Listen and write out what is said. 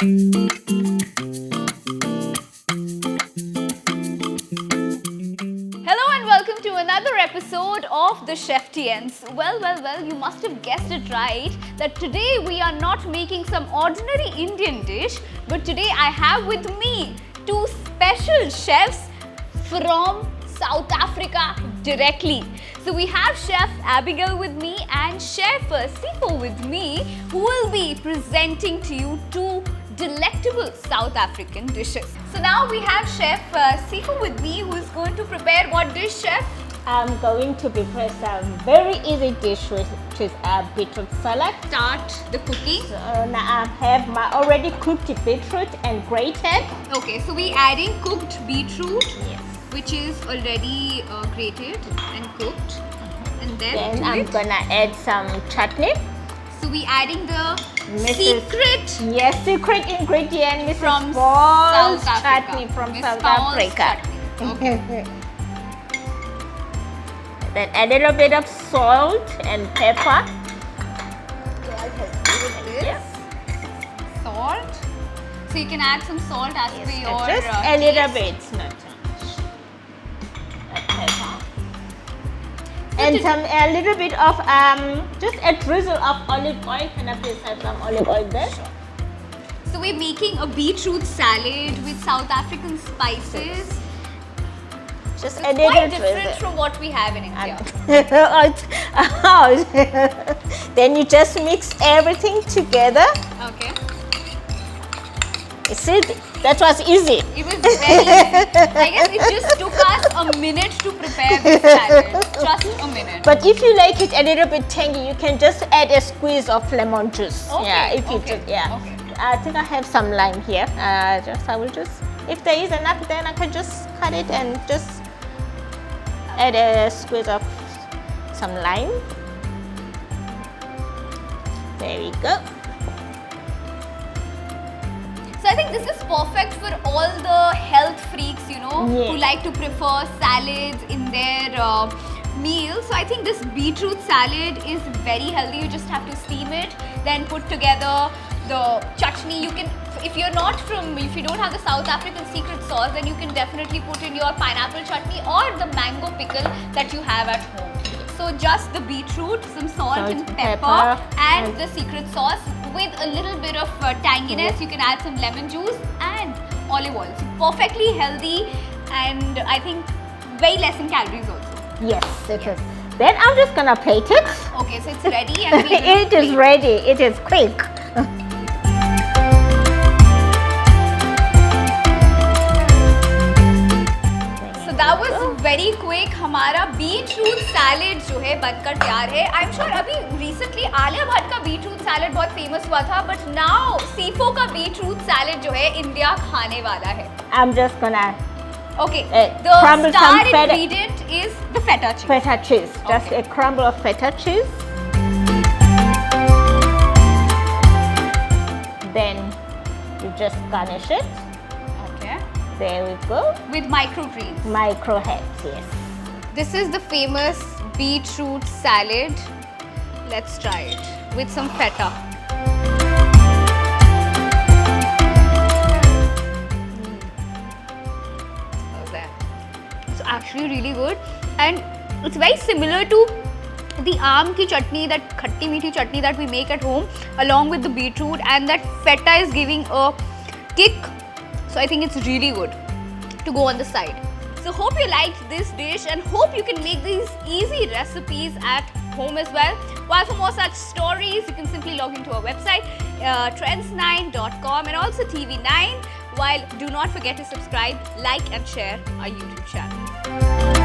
Hello and welcome to another episode of the Chef TNs. Well, you must have guessed it right that today we are not making some ordinary Indian dish, but today I have with me two special chefs from South Africa directly. So we have Chef Abigail with me and Chef Sifo with me, who will be presenting to you two delectable South African dishes. So now we have Chef Sifo with me, who is going to prepare what dish, Chef? I'm going to prepare some very easy dish which is a beetroot salad. Start the cooking. So now I have my already cooked beetroot and grated. Okay, so we adding cooked beetroot, Yes. which is already grated and cooked, and then to I'm it. gonna add some chutney. So we adding the Mrs. secret Yes, secret ingredient, Mrs. from Paul's South Africa. chutney from Miss South Paul's Africa. chutney. Okay. Then a little bit of salt and pepper. This salt. So you can add some salt as per Yes, your just a little taste. bit, not too much. Pepper. And a little bit of just a drizzle of olive oil. Can I please have some olive oil there? So we're making a beetroot salad with South African spices. Just It's a little quite different drizzle. from what we have in India. Then you just mix everything together. Okay. You see, that was easy. It was very easy. I guess it just took us a minute to prepare this salad. Just a minute. But if you like it a little bit tangy, you can just add a squeeze of lemon juice. Okay, Yeah, if you okay, just, yeah. okay. I think I have some lime here. I will just, if there is enough, then I can just cut it and just add a squeeze of some lime. There we go. So I think this is perfect for all the health freaks, you know, Yeah. who like to prefer salads in their meals. So I think this beetroot salad is very healthy. You just have to steam it, then put together the chutney. You can, if you don't have the South African secret sauce, then you can definitely put in your pineapple chutney or the mango pickle that you have at home. So just the beetroot, some salt and pepper, and the secret sauce with a little bit of tanginess. You can add some lemon juice and olive oil. So perfectly healthy, and I think very less in calories also. Yes, it is. Then I'm just gonna plate it. Okay, so it's ready and we will It is plate. ready. It is quick. So that was very quick. हमारा beetroot salad जो है बनकर तैयार है. I'm sure अभी recently Alia Bhatt का beetroot salad बहुत famous हुआ था, but now Sifo का beetroot salad जो है India खाने वाला है. I'm just gonna Okay, the crumble star some feta- ingredient is the feta cheese. feta cheese. Just Okay. a crumble of feta cheese. Then you just garnish it. Okay. There we go. With microgreens. Micro heads, yes. This is the famous beetroot salad. Let's try it with some feta. How's that? It's actually really good, and it's very similar to the aam ki chutney, that khatti meethi chutney that we make at home, along with the beetroot, and that feta is giving a kick. So I think it's really good to go on the side. So hope you liked this dish and hope you can make these easy recipes at home as well. While for more such stories, you can simply log into our website, trends9.com, and also TV9. While do not forget to subscribe, like and share our YouTube channel.